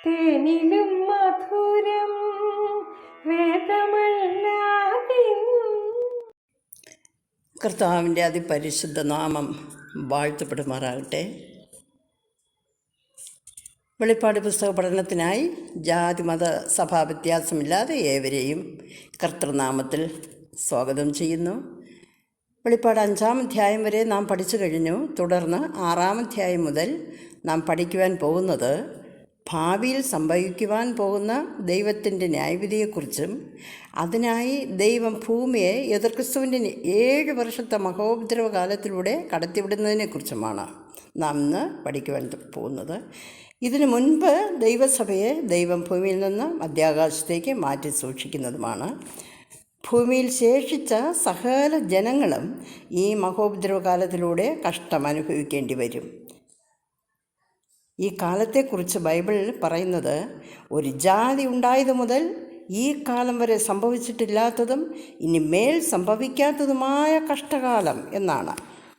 തേനിലും മധുരം വേദമല്ലാതെ. കർത്താവിൻ്റെ അതിപരിശുദ്ധ നാമം വാഴ്ത്തപ്പെടുമാറാകട്ടെ. വെളിപ്പാട് പുസ്തക പഠനത്തിനായി ജാതി മത സഭാ വ്യത്യാസമില്ലാതെ ഏവരെയും കർത്തൃനാമത്തിൽ സ്വാഗതം ചെയ്യുന്നു. വെളിപ്പാട് 5-ാം അധ്യായം വരെ നാം പഠിച്ചു കഴിഞ്ഞു. തുടർന്ന് 6-ാം അധ്യായം മുതൽ നാം പഠിക്കുവാൻ പോകുന്നത് ഭാവിയിൽ സംഭവിക്കുവാൻ പോകുന്ന ദൈവത്തിൻ്റെ ന്യായവിധിയെക്കുറിച്ചും അതിനായി ദൈവം ഭൂമിയെ എതിർക്രിസ്തുവിൻ്റെ 7 വർഷത്തെ മഹോപദ്രവകാലത്തിലൂടെ കടത്തിവിടുന്നതിനെക്കുറിച്ചുമാണ് നാം ഇന്ന് പഠിക്കുവാൻ പോകുന്നത്. ഇതിനു മുൻപ് ദൈവസഭയെ ദൈവം ഭൂമിയിൽ നിന്ന് മധ്യാകാശത്തേക്ക് മാറ്റി സൂക്ഷിക്കുന്നതുമാണ്. ഭൂമിയിൽ ശേഷിച്ച സകല ജനങ്ങളും ഈ മഹോപദ്രവകാലത്തിലൂടെ കഷ്ടം അനുഭവിക്കേണ്ടി വരും. ഈ കാലത്തെക്കുറിച്ച് ബൈബിളിൽ പറയുന്നത് ഒരു ജാതി ഉണ്ടായതു മുതൽ ഈ കാലം വരെ സംഭവിച്ചിട്ടില്ലാത്തതും ഇനി മേൽ സംഭവിക്കാത്തതുമായ കഷ്ടകാലം എന്നാണ്.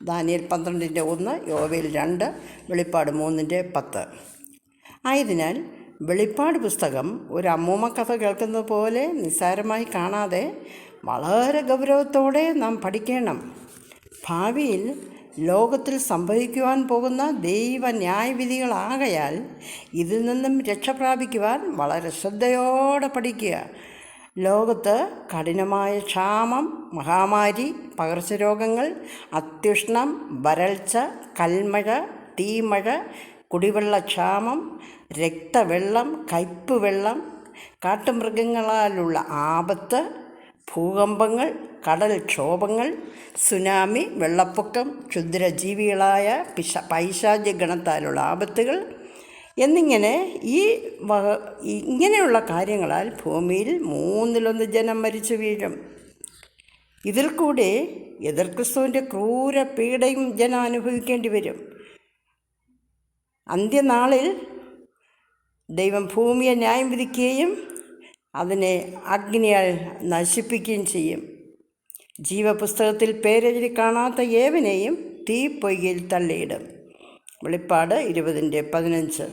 ദാനിയേൽ 12:1, യോവേൽ 2, വെളിപ്പാട് 3:10. ആയതിനാൽ വെളിപ്പാട് പുസ്തകം ഒരു അമ്മൂമ്മ കഥ കേൾക്കുന്നത് പോലെ നിസ്സാരമായി കാണാതെ വളരെ ഗൗരവത്തോടെ നാം പഠിക്കണം. ഭാവിയിൽ ലോകത്തിൽ സംഭവിക്കുവാൻ പോകുന്ന ദൈവ ന്യായവിധികളാകയാൽ ഇതിൽ നിന്നും രക്ഷ പ്രാപിക്കുവാൻ വളരെ ശ്രദ്ധയോടെ പഠിക്കുക. ലോകത്ത് കഠിനമായ ക്ഷാമം, മഹാമാരി, പകർച്ചരോഗങ്ങൾ, അത്യുഷ്ണം, വരൾച്ച, കൽമഴ, തീമഴ, കുടിവെള്ളക്ഷാമം, രക്തവെള്ളം, കയ്പ് വെള്ളം, കാട്ടുമൃഗങ്ങളാലുള്ള ആപത്ത്, ഭൂകമ്പങ്ങൾ, കടൽക്ഷോഭങ്ങൾ, സുനാമി, വെള്ളപ്പൊക്കം, ക്ഷുദ്രജീവികളായ പൈശാചിക ഗണത്താലുള്ള ആപത്തുകൾ എന്നിങ്ങനെ ഇങ്ങനെയുള്ള കാര്യങ്ങളാൽ ഭൂമിയിൽ 1/3 ജനം മരിച്ചു വീഴും. ഇതിൽ കൂടെ എതിർക്രിസ്തുവിൻ്റെ ക്രൂര പീഡയും ജനം അനുഭവിക്കേണ്ടി വരും. അന്ത്യനാളിൽ ദൈവം ഭൂമിയെ ന്യായം വിധിക്കുകയും അതിനെ അഗ്നിയാൽ നശിപ്പിക്കുകയും ചെയ്യും. ജീവപുസ്തകത്തിൽ പേരെഴുതി കാണാത്ത ഏവനെയും തീപ്പൊയ്കയിൽ തള്ളിയിടും. വെളിപ്പാട് 20:15.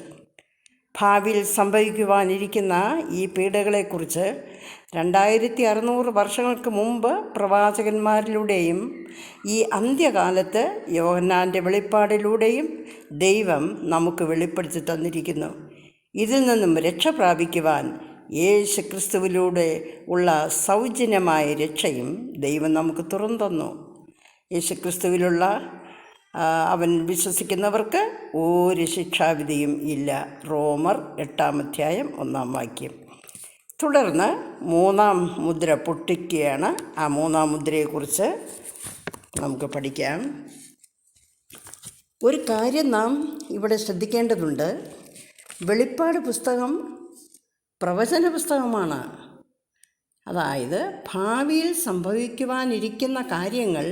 ഭാവിയിൽ സംഭവിക്കുവാനിരിക്കുന്ന ഈ പീഡകളെക്കുറിച്ച് 2600 വർഷങ്ങൾക്ക് മുമ്പ് പ്രവാചകന്മാരിലൂടെയും ഈ അന്ത്യകാലത്ത് യോഹന്നാൻ്റെ വെളിപ്പാടിലൂടെയും ദൈവം നമുക്ക് വെളിപ്പെടുത്തി തന്നിരിക്കുന്നു. ഇതിൽ നിന്നും രക്ഷ പ്രാപിക്കുവാൻ യേശു ക്രിസ്തുവിലൂടെ ഉള്ള സൗജന്യമായ രക്ഷയും ദൈവം നമുക്ക് തുറന്നു തന്നു. യേശു ക്രിസ്തുവിലുള്ള അവൻ വിശ്വസിക്കുന്നവർക്ക് ഒരു ശിക്ഷാവിധിയും ഇല്ല. റോമർ 8-ാം അധ്യായം 1-ാം വാക്യം. തുടർന്ന് 3-ാം മുദ്ര പൊട്ടിക്കുകയാണ്. ആ 3-ാം മുദ്രയെക്കുറിച്ച് നമുക്ക് പഠിക്കാം. ഒരു കാര്യം നാം ഇവിടെ ശ്രദ്ധിക്കേണ്ടതുണ്ട്. വെളിപ്പാട് പുസ്തകം പ്രവചന പുസ്തകമാണ്. അതായത് ഭാവിയിൽ സംഭവിക്കുവാനിരിക്കുന്ന കാര്യങ്ങൾ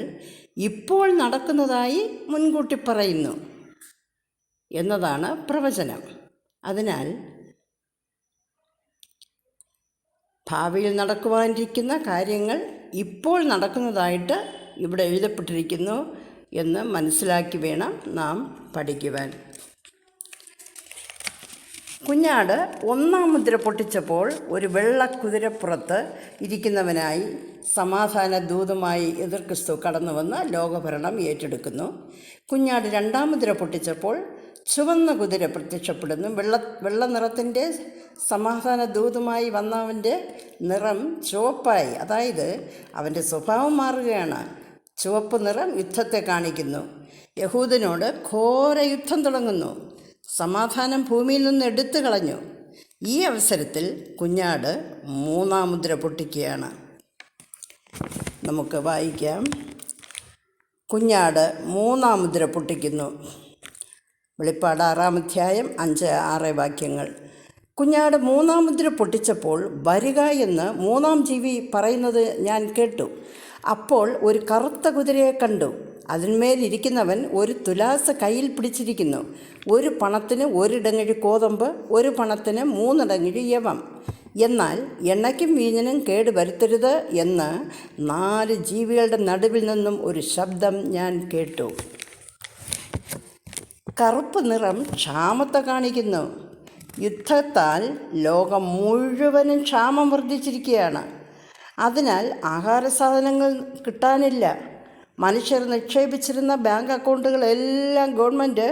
ഇപ്പോൾ നടക്കുന്നതായി മുൻകൂട്ടി പറയുന്നു എന്നതാണ് പ്രവചനം. അതിനാൽ ഭാവിയിൽ നടക്കുവാനിരിക്കുന്ന കാര്യങ്ങൾ ഇപ്പോൾ നടക്കുന്നതായിട്ട് ഇവിടെ എഴുതപ്പെട്ടിരിക്കുന്നു എന്ന് മനസ്സിലാക്കി വേണം നാം പഠിക്കുവാൻ. കുഞ്ഞാട് 1-ാം മുദ്ര പൊട്ടിച്ചപ്പോൾ ഒരു വെള്ളക്കുതിരപ്പുറത്ത് ഇരിക്കുന്നവനായി സമാധാന ദൂതുമായി എതിർക്രിസ്തു കടന്നു വന്ന് ലോകഭരണം ഏറ്റെടുക്കുന്നു. കുഞ്ഞാട് 2-ാം മുദ്ര പൊട്ടിച്ചപ്പോൾ ചുവന്ന കുതിര പ്രത്യക്ഷപ്പെടുന്നു. വെള്ള നിറത്തിൻ്റെ സമാധാന ദൂതുമായി വന്നവൻ്റെ നിറം ചുവപ്പായി. അതായത് അവൻ്റെ സ്വഭാവം മാറുകയാണ്. ചുവപ്പ് നിറം യുദ്ധത്തെ കാണിക്കുന്നു. യഹൂദനോട് ഘോര യുദ്ധം തുടങ്ങുന്നു. സമാധാനം ഭൂമിയിൽ നിന്ന് എടുത്തു കളഞ്ഞു. ഈ അവസരത്തിൽ കുഞ്ഞാട് 3-ാം മുദ്ര പൊട്ടിക്കുകയാണ്. നമുക്ക് വായിക്കാം. കുഞ്ഞാട് 3-ാം മുദ്ര പൊട്ടിക്കുന്നു. വെളിപ്പാട് 6-ാം അധ്യായം 5-6 വാക്യങ്ങൾ. കുഞ്ഞാട് 3-ാം മുദ്ര പൊട്ടിച്ചപ്പോൾ വരിക എന്ന് 3-ാം ജീവി പറയുന്നത് ഞാൻ കേട്ടു. അപ്പോൾ ഒരു കറുത്ത കുതിരയെ കണ്ടു. അതിന്മേലിരിക്കുന്നവൻ ഒരു തുലാസ് കയ്യിൽ പിടിച്ചിരിക്കുന്നു. ഒരു പണത്തിന് 1 ഇടങ്ങഴി കോതമ്പ്, ഒരു പണത്തിന് 3 ഇടങ്ങഴി യവം. എന്നാൽ എണ്ണയ്ക്കും വീഞ്ഞിനും കേട് വരുത്തരുത് എന്ന് 4 ജീവികളുടെ നടുവിൽ നിന്നും ഒരു ശബ്ദം ഞാൻ കേട്ടു. കറുപ്പ് നിറം ക്ഷാമത്തെ കാണിക്കുന്നു. യുദ്ധത്താൽ ലോകം മുഴുവനും ക്ഷാമം വർദ്ധിച്ചിരിക്കുകയാണ്. അതിനാൽ ആഹാര സാധനങ്ങൾ കിട്ടാനില്ല. മനുഷ്യർ നിക്ഷേപിച്ചിരുന്ന ബാങ്ക് അക്കൗണ്ടുകളെല്ലാം ഗവൺമെൻറ്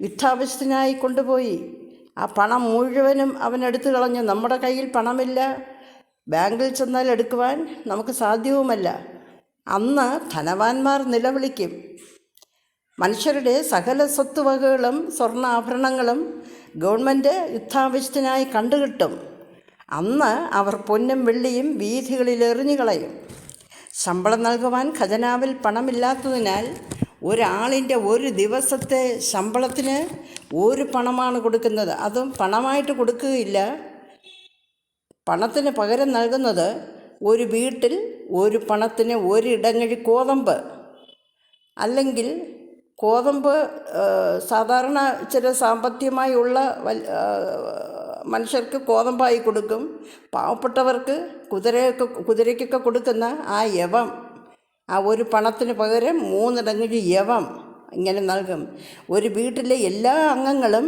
യുദ്ധാവശ്യത്തിനായി കൊണ്ടുപോയി. ആ പണം മുഴുവനും അവനെടുത്തു കളഞ്ഞു. നമ്മുടെ കയ്യിൽ പണമില്ല, ബാങ്കിൽ ചെന്നാൽ എടുക്കുവാൻ നമുക്ക് സാധ്യവുമല്ല. അന്ന് ധനവാന്മാർ നിലവിളിക്കും. മനുഷ്യരുടെ സകല സ്വത്തുവകകളും സ്വർണ്ണാഭരണങ്ങളും ഗവൺമെൻറ് യുദ്ധാവശ്യത്തിനായി കണ്ടുകിട്ടും. അന്ന് അവർ പൊന്നും വെള്ളിയും വീഥികളിൽ എറിഞ്ഞു കളയും. ശമ്പളം നൽകുവാൻ ഖജനാവിൽ പണമില്ലാത്തതിനാൽ ഒരാളിൻ്റെ ഒരു ദിവസത്തെ ശമ്പളത്തിന് ഒരു പണമാണ് കൊടുക്കുന്നത്. അതും പണമായിട്ട് കൊടുക്കുകയില്ല. പണത്തിന് പകരം നൽകുന്നത് ഒരു വീട്ടിൽ ഒരു പണത്തിന് ഒരു ഇടങ്ങഴി ഗോതമ്പ്, അല്ലെങ്കിൽ ഗോതമ്പ് സാധാരണ ഇച്ചിരി സാമ്പത്തികമായി ഉള്ള മനുഷ്യർക്ക് ഗോതമ്പായി കൊടുക്കും. പാവപ്പെട്ടവർക്ക് കുതിരയ്ക്കൊക്കെ കൊടുക്കുന്ന ആ യവം, ആ ഒരു പണത്തിന് പകരം 3 ഇടങ്ങഴി യവം ഇങ്ങനെ നൽകും. ഒരു വീട്ടിലെ എല്ലാ അംഗങ്ങളും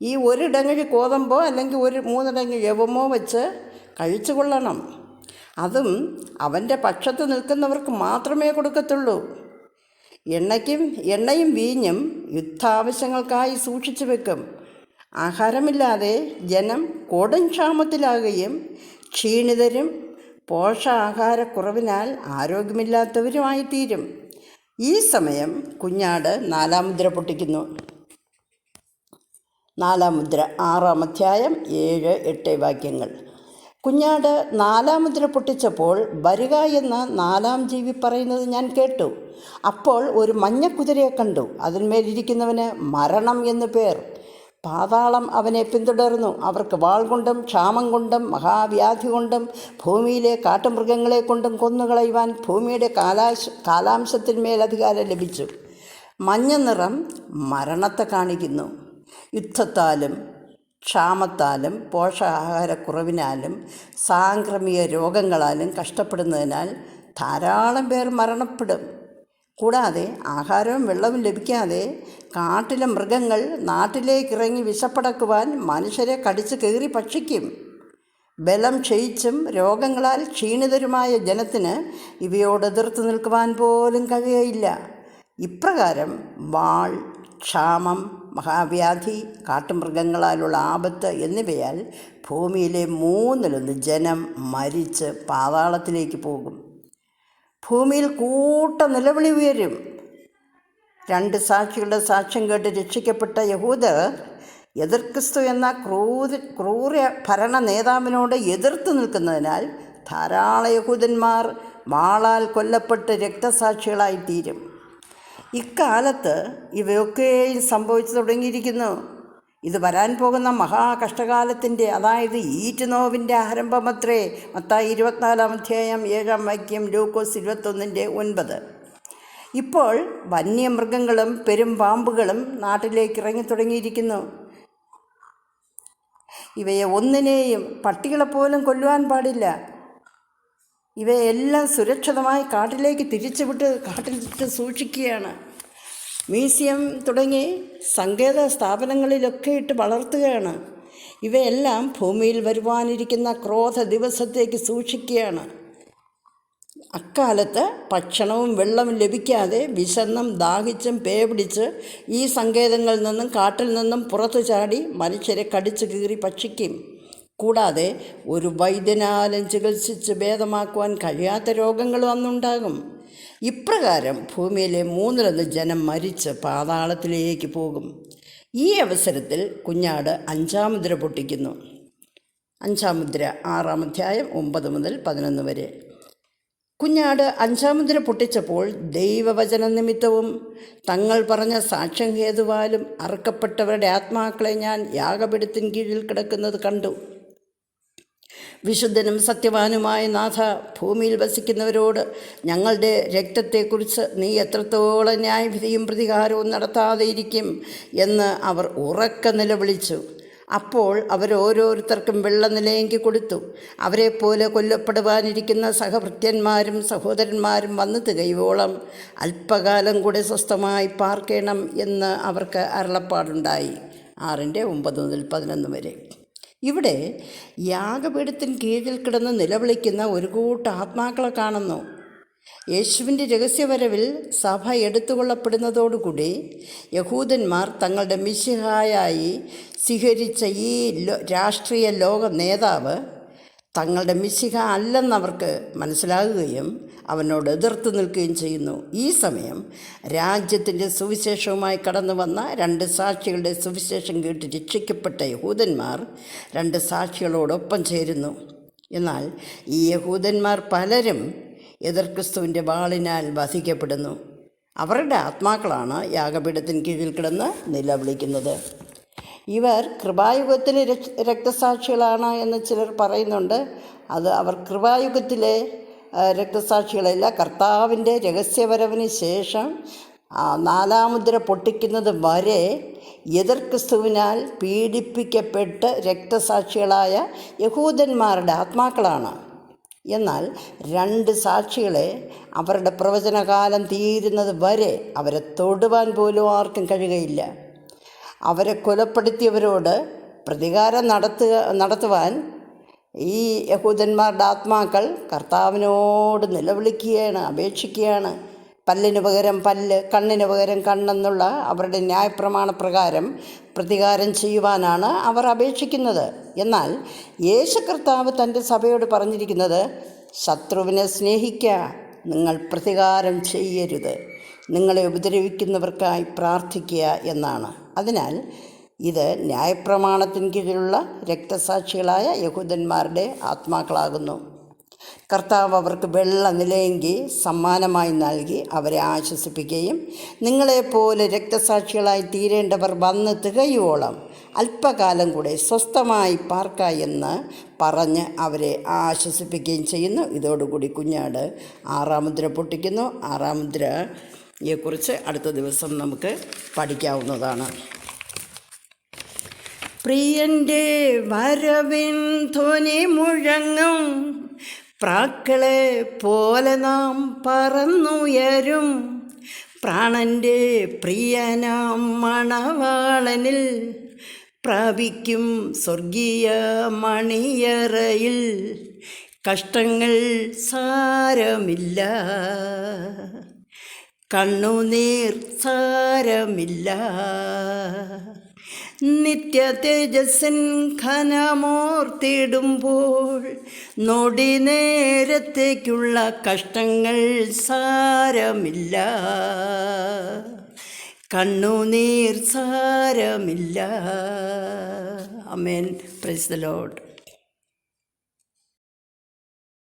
ഈ 1 ഇടങ്ങഴി ഗോതമ്പോ അല്ലെങ്കിൽ 3 ഇടങ്ങഴി യവമോ വെച്ച് കഴിച്ചു കൊള്ളണം. അതും അവൻ്റെ പക്ഷത്ത് നിൽക്കുന്നവർക്ക് മാത്രമേ കൊടുക്കത്തുള്ളൂ. എണ്ണയും വീഞ്ഞും യുദ്ധാവശ്യങ്ങൾക്കായി സൂക്ഷിച്ചു വെക്കും. ആഹാരമില്ലാതെ ജനം കൊടും ക്ഷാമത്തിലാകുകയും ക്ഷീണിതരും പോഷകാഹാരക്കുറവിനാൽ ആരോഗ്യമില്ലാത്തവരുമായിത്തീരും. ഈ സമയം കുഞ്ഞാട് 4-ാം മുദ്ര പൊട്ടിക്കുന്നു. 4-ാം മുദ്ര 6-ാം അധ്യായം 7-8 വാക്യങ്ങൾ. കുഞ്ഞാട് 4-ാം മുദ്ര പൊട്ടിച്ചപ്പോൾ വരിക എന്ന 4-ാം ജീവി പറയുന്നത് ഞാൻ കേട്ടു. അപ്പോൾ ഒരു മഞ്ഞക്കുതിരയെ കണ്ടു. അതിന്മേലിരിക്കുന്നവന് മരണം എന്നു പേർ. പാതാളം അവനെ പിന്തുടർന്നു. അവർക്ക് വാൾ കൊണ്ടും ക്ഷാമം കൊണ്ടും മഹാവ്യാധി കൊണ്ടും ഭൂമിയിലെ കാട്ടുമൃഗങ്ങളെ കൊണ്ടും കൊന്നുകളയുവാൻ ഭൂമിയുടെ കാലാംശത്തിന്മേൽ അധികാരം ലഭിച്ചു. മഞ്ഞ നിറം മരണത്തെ കാണിക്കുന്നു. യുദ്ധത്താലും ക്ഷാമത്താലും പോഷകാഹാരക്കുറവിനാലും സാംക്രമിക രോഗങ്ങളാലും കഷ്ടപ്പെടുന്നതിനാൽ ധാരാളം പേർ മരണപ്പെടും. കൂടാതെ ആഹാരവും വെള്ളവും ലഭിക്കാതെ കാട്ടിലെ മൃഗങ്ങൾ നാട്ടിലേക്കിറങ്ങി വിശപ്പടക്കുവാൻ മനുഷ്യരെ കടിച്ചു കീറി ഭക്ഷിക്കും. ബലം ക്ഷയിച്ചും രോഗങ്ങളാൽ ക്ഷീണിതരുമായ ജനത്തിന് ഇവയോട് എതിർത്ത് നിൽക്കുവാൻ പോലും കഴിയയില്ല. ഇപ്രകാരം വാൾ, ക്ഷാമം, മഹാവ്യാധി, കാട്ടുമൃഗങ്ങളാലുള്ള ആപത്ത് എന്നിവയാൽ ഭൂമിയിലെ 1/3 ജനം മരിച്ച് പാതാളത്തിലേക്ക് പോകും. ഭൂമിയിൽ കൂട്ട നിലവിളി ഉയരും. 2 സാക്ഷികളുടെ സാക്ഷ്യം കേട്ട് രക്ഷിക്കപ്പെട്ട യഹൂദർ എതിർക്രിസ്തു എന്ന ക്രൂര ഭരണ നേതാവിനോട് എതിർത്ത് നിൽക്കുന്നതിനാൽ ധാരാളം യഹൂദന്മാർ വാളാൽ കൊല്ലപ്പെട്ട് രക്തസാക്ഷികളായിത്തീരും. ഇക്കാലത്ത് ഇവയൊക്കെയും സംഭവിച്ചു തുടങ്ങിയിരിക്കുന്നു. ഇത് വരാൻ പോകുന്ന മഹാകഷ്ടകാലത്തിൻ്റെ, അതായത് ഈറ്റുനോവിൻ്റെ ആരംഭമത്രേ. മത്തായി 24-ാം അധ്യായം 7-ാം വാക്യം, ലൂക്കോസ് 21:9. ഇപ്പോൾ വന്യമൃഗങ്ങളും പെരുമ്പാമ്പുകളും നാട്ടിലേക്ക് ഇറങ്ങി തുടങ്ങിയിരിക്കുന്നു. ഇവയെ ഒന്നിനെയും പട്ടികളെപ്പോലും കൊല്ലുവാൻ പാടില്ല. ഇവയെല്ലാം സുരക്ഷിതമായി കാട്ടിലേക്ക് കാട്ടിലിട്ട് സൂക്ഷിക്കുകയാണ്. മ്യൂസിയം തുടങ്ങി സങ്കേത സ്ഥാപനങ്ങളിലൊക്കെ ഇട്ട് വളർത്തുകയാണ്. ഇവയെല്ലാം ഭൂമിയിൽ വരുവാനിരിക്കുന്ന ക്രോധ ദിവസത്തേക്ക് സൂക്ഷിക്കുകയാണ്. അക്കാലത്ത് ഭക്ഷണവും വെള്ളവും ലഭിക്കാതെ വിശന്നും ദാഹിച്ചും പേപിടിച്ച് ഈ സങ്കേതങ്ങളിൽ നിന്നും കാട്ടിൽ നിന്നും പുറത്തു ചാടി മനുഷ്യരെ കടിച്ചു കീറി ഭക്ഷിക്കും. കൂടാതെ ഒരു വൈദ്യനാലും ചികിത്സിച്ച് ഭേദമാക്കുവാൻ കഴിയാത്ത രോഗങ്ങളും അന്നുണ്ടാകും. ഇപ്രകാരം ഭൂമിയിലെ 1/3 ജനം മരിച്ച് പാതാളത്തിലേക്ക് പോകും. ഈ അവസരത്തിൽ കുഞ്ഞാട് 5-ാം മുദ്ര പൊട്ടിക്കുന്നു. 5-ാം മുദ്ര 6-ാം അധ്യായം 9 മുതൽ 11 വരെ. കുഞ്ഞാട് 5-ാം മുദ്ര പൊട്ടിച്ചപ്പോൾ ദൈവവചന നിമിത്തവും തങ്ങൾ പറഞ്ഞ സാക്ഷ്യം ഹേതുവാലും അറുക്കപ്പെട്ടവരുടെ ആത്മാക്കളെ ഞാൻ യാഗപീഠത്തിൻ കീഴിൽ കിടക്കുന്നത് കണ്ടു. വിശുദ്ധനും സത്യവാനുമായ നാഥ, ഭൂമിയിൽ വസിക്കുന്നവരോട് ഞങ്ങളുടെ രക്തത്തെക്കുറിച്ച് നീ എത്രത്തോളം ന്യായവിധിയും പ്രതികാരവും നടത്താതെ ഇരിക്കും എന്ന് അവർ ഉറക്കെ നിലവിളിച്ചു. അപ്പോൾ അവരോരോരുത്തർക്കും വെള്ളനിലയെങ്കിൽ കൊടുത്തു. അവരെപ്പോലെ കൊല്ലപ്പെടുവാനിരിക്കുന്ന സഹഭൃത്യന്മാരും സഹോദരന്മാരും വന്നു തികയോളം അല്പകാലം കൂടെ സ്വസ്ഥമായി പാർക്കണം എന്ന് അവർക്ക് അരുളപ്പാടുണ്ടായി. 6:9-11 ഇവിടെ യാഗപീഠത്തിന് കീഴിൽ കിടന്ന് നിലവിളിക്കുന്ന ഒരു കൂട്ടം ആത്മാക്കളെ കാണുന്നു. യേശുവിൻ്റെ രഹസ്യവരവിൽ സഭ എടുത്തുകൊള്ളപ്പെടുന്നതോടുകൂടി യഹൂദന്മാർ തങ്ങളുടെ മിശിഹായായി സ്വീകരിച്ച ഈ രാഷ്ട്രീയ ലോക നേതാവ് തങ്ങളുടെ മിശിഹ അല്ലെന്നവർക്ക് മനസ്സിലാകുകയും അവനോട് എതിർത്ത് നിൽക്കുകയും ചെയ്യുന്നു. ഈ സമയം രാജ്യത്തിൻ്റെ സുവിശേഷവുമായി കടന്നു വന്ന 2 സാക്ഷികളുടെ സുവിശേഷം കേട്ട് രക്ഷിക്കപ്പെട്ട യഹൂദന്മാർ 2 സാക്ഷികളോടൊപ്പം ചേരുന്നു. എന്നാൽ ഈ യഹൂദന്മാർ പലരും എതിർ ക്രിസ്തുവിൻ്റെ വാളിനാൽ വധിക്കപ്പെടുന്നു. അവരുടെ ആത്മാക്കളാണ് യാഗപീഠത്തിന് കീഴിൽ കിടന്ന് നിലവിളിക്കുന്നത്. ഇവർ കൃപായുഗത്തിലെ രക്തസാക്ഷികളാണ് എന്ന് ചിലർ പറയുന്നുണ്ട്. അവർ കൃപായുഗത്തിലെ രക്തസാക്ഷികളല്ല. കർത്താവിൻ്റെ രഹസ്യവരവിന് ശേഷം 4-ാം മുദ്ര പൊട്ടിക്കുന്നത് വരെ എതിർ ക്രിസ്തുവിനാൽ പീഡിപ്പിക്കപ്പെട്ട് രക്തസാക്ഷികളായ യഹൂദന്മാരുടെ ആത്മാക്കളാണ്. എന്നാൽ 2 സാക്ഷികളെ അവരുടെ പ്രവചനകാലം തീരുന്നത് വരെ അവരെ തൊടുവാൻ പോലും ആർക്കും കഴിയുകയില്ല. അവരെ കൊലപ്പെടുത്തിയവരോട് പ്രതികാരം നടത്തുവാൻ ഈ യഹൂദന്മാരുടെ ആത്മാക്കൾ കർത്താവിനോട് നിലവിളിക്കുകയാണ്, അപേക്ഷിക്കുകയാണ്. പല്ലിന് പകരം പല്ല്, കണ്ണിന് പകരം കണ്ണെന്നുള്ള അവരുടെ ന്യായപ്രമാണപ്രകാരം പ്രതികാരം ചെയ്യുവാനാണ് അവർ അപേക്ഷിക്കുന്നത്. എന്നാൽ യേശു കർത്താവ് തൻ്റെ സഭയോട് പറഞ്ഞിരിക്കുന്നത്, ശത്രുവിനെ സ്നേഹിക്കുക, നിങ്ങൾ പ്രതികാരം ചെയ്യരുത്, നിങ്ങളെ ഉപദ്രവിക്കുന്നവർക്കായി പ്രാർത്ഥിക്കുക എന്നാണ്. അതിനാൽ ഇത് ന്യായപ്രമാണത്തിന് കീഴിലുള്ള രക്തസാക്ഷികളായ യഹൂദന്മാരുടെ ആത്മാക്കളാകുന്നു. കർത്താവ് അവർക്ക് വെള്ള നിലയെങ്കി സമ്മാനമായി നൽകി അവരെ ആശ്വസിപ്പിക്കുകയും നിങ്ങളെപ്പോലെ രക്തസാക്ഷികളായി തീരേണ്ടവർ വന്ന് തികയുവോളം അല്പകാലം കൂടെ സ്വസ്ഥമായി പാർക്ക എന്ന് പറഞ്ഞ് അവരെ ആശ്വസിപ്പിക്കുകയും ചെയ്യുന്നു. ഇതോടുകൂടി കുഞ്ഞാട് 6-ാം മുദ്ര പൊട്ടിക്കുന്നു. 6-ാം മുദ്രയെക്കുറിച്ച് അടുത്ത ദിവസം നമുക്ക് പഠിക്കാവുന്നതാണ്. പ്രിയൻ്റെ വരവിൻ ധ്വനി മുഴങ്ങും, പ്രാക്കളെ പോലെ നാം പറന്നുയരും, പ്രാണൻ്റെ പ്രിയനാം മണവാളനിൽ പ്രാപിക്കും സ്വർഗീയ മണിയറയിൽ. കഷ്ടങ്ങൾ സാരമില്ല, കണ്ണുനീർ സാരമില്ല, നിത്യ തേജസ്സിൻ ഘനമോർത്തിടുമ്പോൾ നൊടി നേരത്തേക്കുള്ള കഷ്ടങ്ങൾ സാരമില്ല, കണ്ണുനീർ സാരമില്ല. ആമേൻ. Praise the Lord.